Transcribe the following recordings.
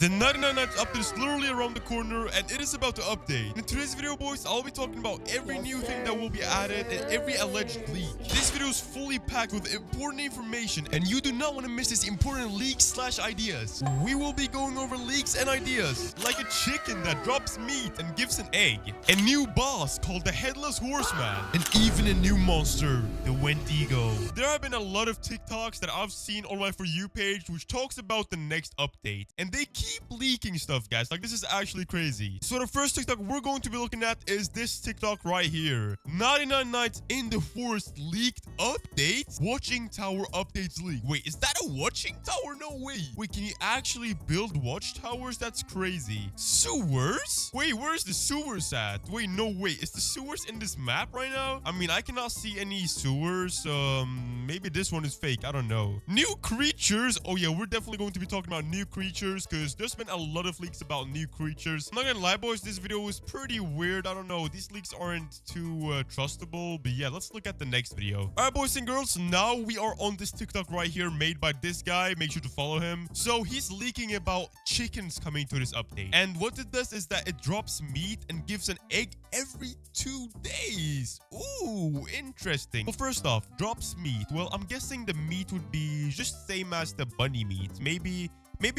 The 99 Nights update is literally around the corner and it is about to update. In today's video, boys, I'll be talking about every new thing that will be added and every alleged leak. This video is fully packed with important information and you do not want to miss these important leaks/ideas. We will be going over leaks and ideas, like a chicken that drops meat and gives an egg, a new boss called the Headless Horseman, and even a new monster, the Wendigo. There have been a lot of TikToks that I've seen on my For You page which talks about the next update, and they keep leaking stuff, guys. Like, this is actually crazy. So the first TikTok we're going to be looking at is this TikTok right here. 99 Nights in the Forest leaked update. Watching tower updates leak. Wait, is that a watching tower? No way. Wait, can you actually build watchtowers? That's crazy. Sewers? Wait, where's the sewers at? Wait, no way. Is the sewers in this map right now? I mean, I cannot see any sewers. Maybe this one is fake. I don't know. New creatures. Oh yeah, we're definitely going to be talking about new creatures because there's been a lot of leaks about new creatures. I'm not gonna lie, boys, this video is pretty weird. I don't know, these leaks aren't too trustable, but yeah, let's look at the next video. All right, boys and girls, now we are on this TikTok right here made by this guy. Make sure to follow him. So he's leaking about chickens coming to this update, and what it does is that it drops meat and gives an egg every 2 days. Ooh, interesting. Well, first off, drops meat. Well, I'm guessing the meat would be just same as the bunny meat. Maybe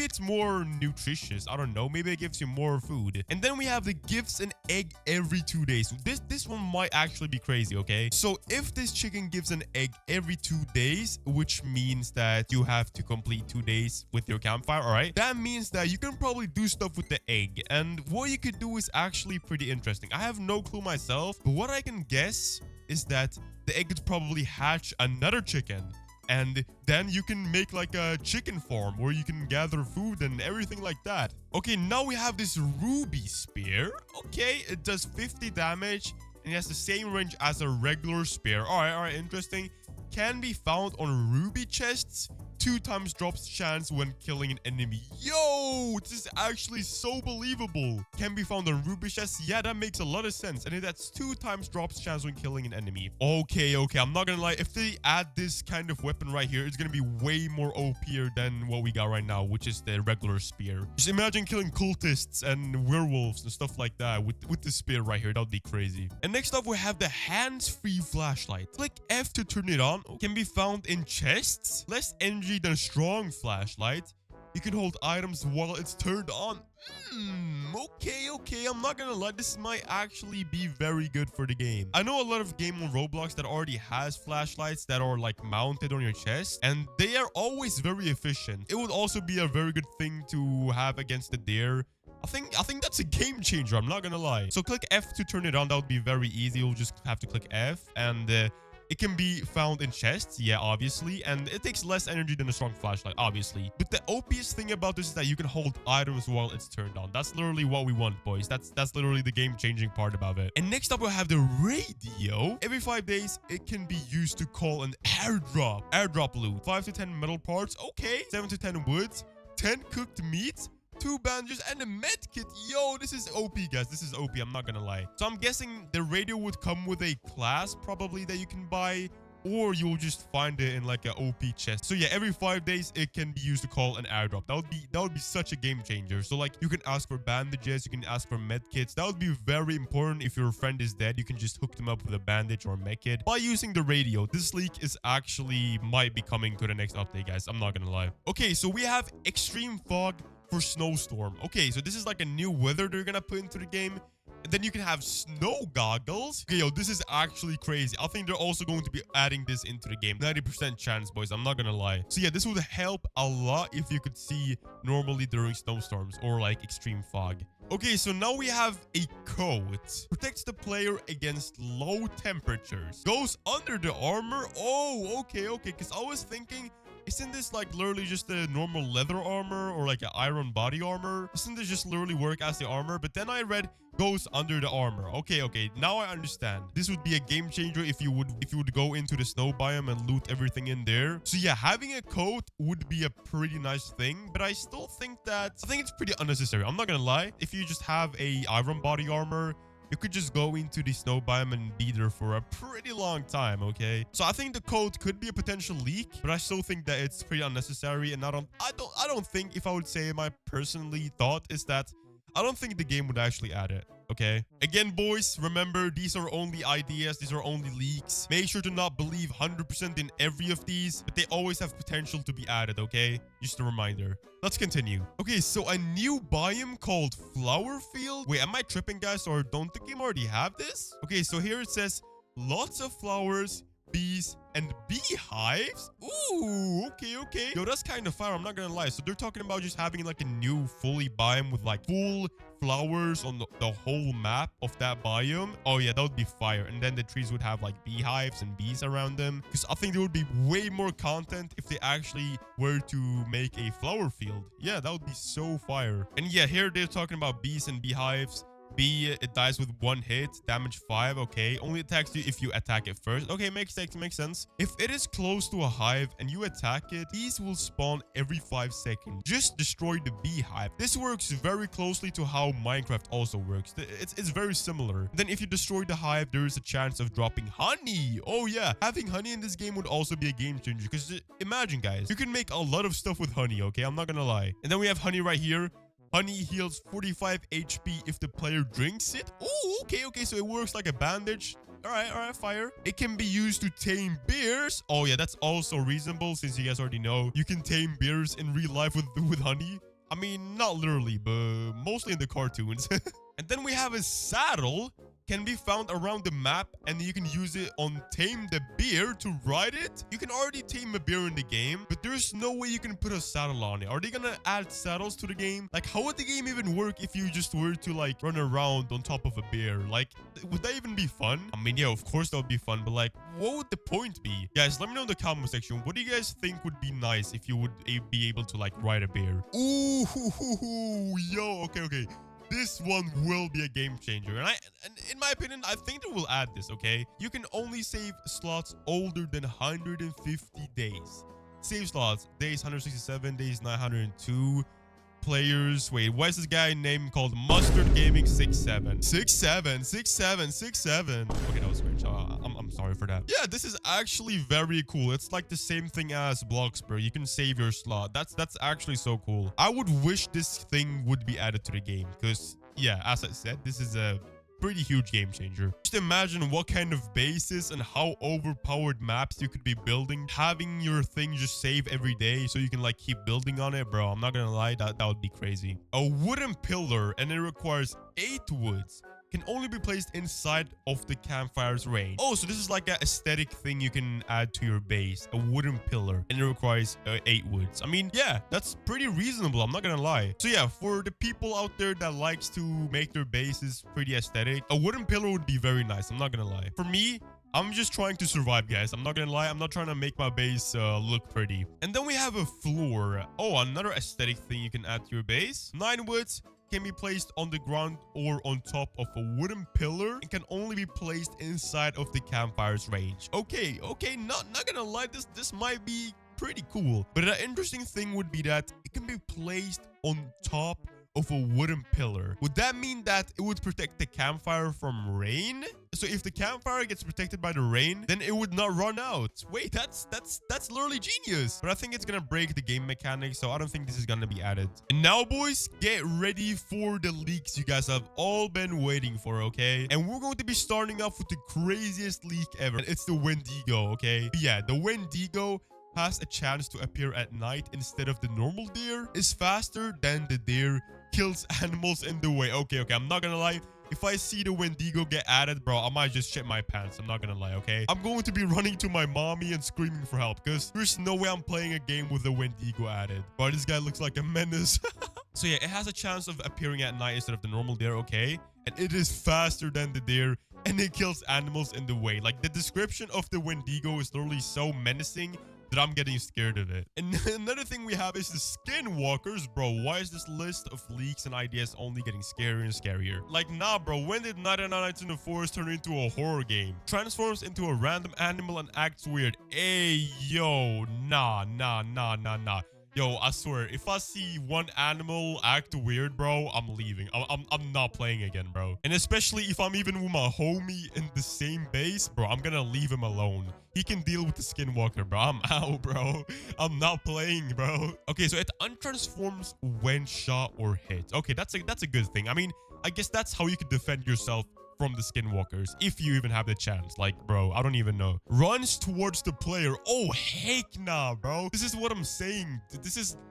it's more nutritious. I don't know. Maybe it gives you more food. And then we have the gives an egg every 2 days. This one might actually be crazy, okay? So if this chicken gives an egg every 2 days, which means that you have to complete 2 days with your campfire, all right? That means that you can probably do stuff with the egg. And what you could do is actually pretty interesting. I have no clue myself, but what I can guess is that the egg could probably hatch another chicken. And then you can make like a chicken farm where you can gather food and everything like that. Okay, now we have this ruby spear. Okay, it does 50 damage and it has the same range as a regular spear. All right, interesting. Can be found on ruby chests. 2 times drops chance when killing an enemy. Yo, this is actually so believable. Can be found on ruby chests. Yeah, that makes a lot of sense. And that's 2 times drops chance when killing an enemy. Okay. I'm not gonna lie. If they add this kind of weapon right here, it's gonna be way more OP'er than what we got right now, which is the regular spear. Just imagine killing cultists and werewolves and stuff like that with the spear right here. That would be crazy. And next up, we have the hands-free flashlight. Click F to turn it on. Can be found in chests. Less energy than a strong flashlight. You can hold items while it's turned on. Okay. I'm not gonna lie, this might actually be very good for the game. I know a lot of game on Roblox that already has flashlights that are like mounted on your chest, and they are always very efficient. It would also be a very good thing to have against the deer. I think that's a game changer. I'm not gonna lie. So click F to turn it on. That would be very easy. You'll just have to click F, and it can be found in chests, yeah, obviously, and it takes less energy than a strong flashlight, obviously. But the OPest thing about this is that you can hold items while it's turned on. That's literally what we want, boys. That's literally the game-changing part about it. And next up, we'll have the radio. Every 5 days, it can be used to call an airdrop. Airdrop loot. 5 to 10 metal parts, okay. 7 to 10 woods. 10 cooked meats. 2 bandages and a med kit. Yo, this is OP, guys. This is OP. I'm not gonna lie. So I'm guessing the radio would come with a class probably that you can buy, or you'll just find it in like an OP chest. So yeah, every 5 days it can be used to call an airdrop. That would be such a game changer. So like you can ask for bandages, you can ask for med kits. That would be very important. If your friend is dead, you can just hook them up with a bandage or a med kit by using the radio. This leak is actually might be coming to the next update, guys. I'm not gonna lie. Okay, so we have extreme fog for snowstorm. Okay, so this is like a new weather they're gonna put into the game. And then you can have snow goggles. Okay, yo, this is actually crazy. I think they're also going to be adding this into the game. 90% chance, boys. I'm not gonna lie. So yeah, this would help a lot if you could see normally during snowstorms or like extreme fog. Okay, so now we have a coat. Protects the player against low temperatures. Goes under the armor. Oh, okay. Because I was thinking, isn't this like literally just a normal leather armor or like an iron body armor? Doesn't this just literally work as the armor? But then I read goes under the armor. Okay. Now I understand. This would be a game changer if you would go into the snow biome and loot everything in there. So yeah, having a coat would be a pretty nice thing, but I still think it's pretty unnecessary. I'm not gonna lie. If you just have a iron body armor, you could just go into the snow biome and be there for a pretty long time, okay? So I think the code could be a potential leak, but I still think that it's pretty unnecessary. And I don't think, if I would say my personally thought is that I don't think the game would actually add it. Okay. Again, boys, remember, these are only ideas. These are only leaks. Make sure to not believe 100% in every of these, but they always have potential to be added, okay? Just a reminder. Let's continue. Okay, so a new biome called Flower Field. Wait, am I tripping, guys? Or don't the game already have this? Okay, so here it says lots of flowers, bees, and beehives. Ooh, okay. Yo, that's kind of fire. I'm not gonna lie. So they're talking about just having like a new fully biome with like full flowers on the whole map of that biome. Oh yeah, that would be fire. And then the trees would have like beehives and bees around them. Because I think there would be way more content if they actually were to make a flower field. Yeah, that would be so fire. And yeah, here they're talking about bees and beehives. B, it dies with one hit, damage 5, okay. Only attacks you if you attack it first. Okay, makes sense. If it is close to a hive and you attack it, these will spawn every 5 seconds. Just destroy the beehive. This works very closely to how Minecraft also works. It's very similar. Then if you destroy the hive, there is a chance of dropping honey. Oh yeah, having honey in this game would also be a game changer. Because imagine, guys, you can make a lot of stuff with honey, okay? I'm not gonna lie. And then we have honey right here. Honey heals 45 HP if the player drinks it. Oh, okay. So it works like a bandage. All right, fire. It can be used to tame bears. Oh, yeah, that's also reasonable since you guys already know you can tame bears in real life with honey. I mean, not literally, but mostly in the cartoons. And then we have a saddle. Can be found around the map, and you can use it on Tame the Bear to ride it. You can already tame a bear in the game, but there's no way you can put a saddle on it. Are they gonna add saddles to the game? Like, how would the game even work if you just were to like run around on top of a bear? Like, would that even be fun? I mean, yeah, of course that would be fun, but like, what would the point be? Guys, let me know in the comment section. What do you guys think would be nice if you would be able to like ride a bear? Ooh, yo, okay. This one will be a game changer. And in my opinion, I think they will add this, okay? You can only save slots older than 150 days. Save slots, days 167, days 902. Players, wait, why is this guy name called Mustard Gaming 67? 67. Okay, that was strange. I'm sorry for that. Yeah, this is actually very cool. It's like the same thing as Bloxburg. You can save your slot. That's actually so cool. I would wish this thing would be added to the game because, yeah, as I said, this is a pretty huge game changer. Just imagine what kind of bases and how overpowered maps you could be building, having your thing just save every day so you can like keep building on it. Bro, I'm not gonna lie, that would be crazy. A wooden pillar, and it requires 8 woods. Can only be placed inside of the campfire's range. Oh, so this is like an aesthetic thing you can add to your base. A wooden pillar. And it requires 8 woods. I mean, yeah, that's pretty reasonable. I'm not gonna lie. So yeah, for the people out there that likes to make their bases pretty aesthetic, a wooden pillar would be very nice. I'm not gonna lie. For me, I'm just trying to survive, guys. I'm not gonna lie. I'm not trying to make my base look pretty. And then we have a floor. Oh, another aesthetic thing you can add to your base. 9 woods. Can be placed on the ground or on top of a wooden pillar and can only be placed inside of the campfire's range. Okay, not gonna lie, this might be pretty cool. But an interesting thing would be that it can be placed on top of a wooden pillar. Would that mean that it would protect the campfire from rain? So if the campfire gets protected by the rain, then it would not run out. Wait, that's literally genius. But I think it's gonna break the game mechanics, so I don't think this is gonna be added. And now, boys, get ready for the leaks you guys have all been waiting for, okay? And we're going to be starting off with the craziest leak ever. And it's the Wendigo, okay? But yeah, the Wendigo has a chance to appear at night instead of the normal deer, is faster than the deer, kills animals in the way. Okay, I'm not gonna lie. If I see the Wendigo get added, bro, I might just shit my pants. I'm not gonna lie, okay? I'm going to be running to my mommy and screaming for help because there's no way I'm playing a game with the Wendigo added. Bro, this guy looks like a menace. So yeah, it has a chance of appearing at night instead of the normal deer, okay? And it is faster than the deer, and it kills animals in the way. Like, the description of the Wendigo is literally so menacing that I'm getting scared of it. And another thing we have is the skinwalkers. Bro, why is this list of leaks and ideas only getting scarier and scarier? Like, nah, bro, when did 99 Nights in the Forest turn into a horror game? Transforms into a random animal and acts weird. Hey, yo, nah. Yo, I swear, if I see one animal act weird, bro, I'm leaving. I'm not playing again, bro. And especially if I'm even with my homie in the same base, bro, I'm gonna leave him alone. He can deal with the skinwalker, bro. I'm out, bro. I'm not playing, bro. Okay, so it untransforms when shot or hit. Okay, that's a good thing. I mean, I guess that's how you could defend yourself from the skinwalkers, if you even have the chance. Like, bro, I don't even know. Runs towards the player. Oh, heck nah, bro. This is what I'm saying. The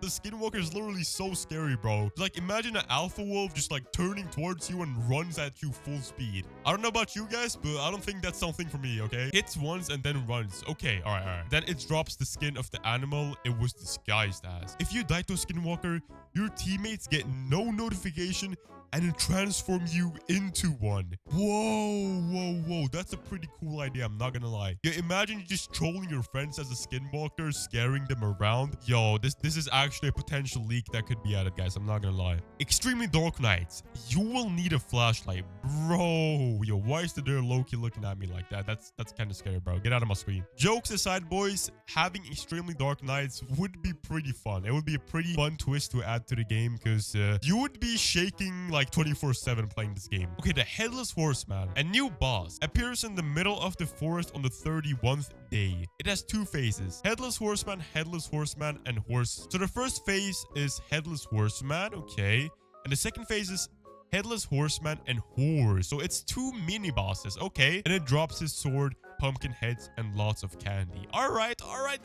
skinwalker is literally so scary, bro. Like, imagine an alpha wolf just like turning towards you and runs at you full speed. I don't know about you guys, but I don't think that's something for me, okay? Hits once and then runs. Okay, all right. Then it drops the skin of the animal it was disguised as. If you die to a skinwalker, your teammates get no notification and it transforms you into one. Whoa. That's a pretty cool idea, I'm not gonna lie. Yeah, imagine you just trolling your friends as a skinwalker, scaring them around. Yo, this is actually a potential leak that could be added, guys. I'm not gonna lie. Extremely dark nights. You will need a flashlight. Bro, yo, why is the deer Loki looking at me like that? That's kind of scary, bro. Get out of my screen. Jokes aside, boys, having extremely dark nights would be pretty fun. It would be a pretty fun twist to add to the game because you would be shaking like 24/7 playing this game. Okay, the Headless Horseman, a new boss, appears in the middle of the forest on the 31st day. It has two phases: Headless Horseman, and Horse. So the first phase is Headless Horseman, okay, and the second phase is Headless Horseman and Horse. So it's two mini bosses, okay, and it drops his sword, pumpkin heads, and lots of candy. All right.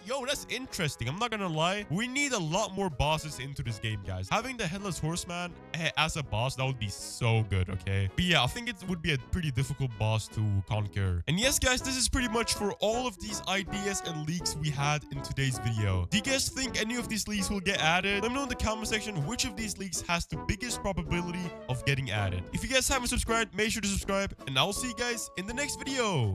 Yo, that's interesting. I'm not gonna lie. We need a lot more bosses into this game, guys. Having the Headless Horseman as a boss, that would be so good, okay? But yeah, I think it would be a pretty difficult boss to conquer. And yes, guys, this is pretty much for all of these ideas and leaks we had in today's video. Do you guys think any of these leaks will get added? Let me know in the comment section which of these leaks has the biggest probability of getting added. If you guys haven't subscribed, make sure to subscribe, and I'll see you guys in the next video.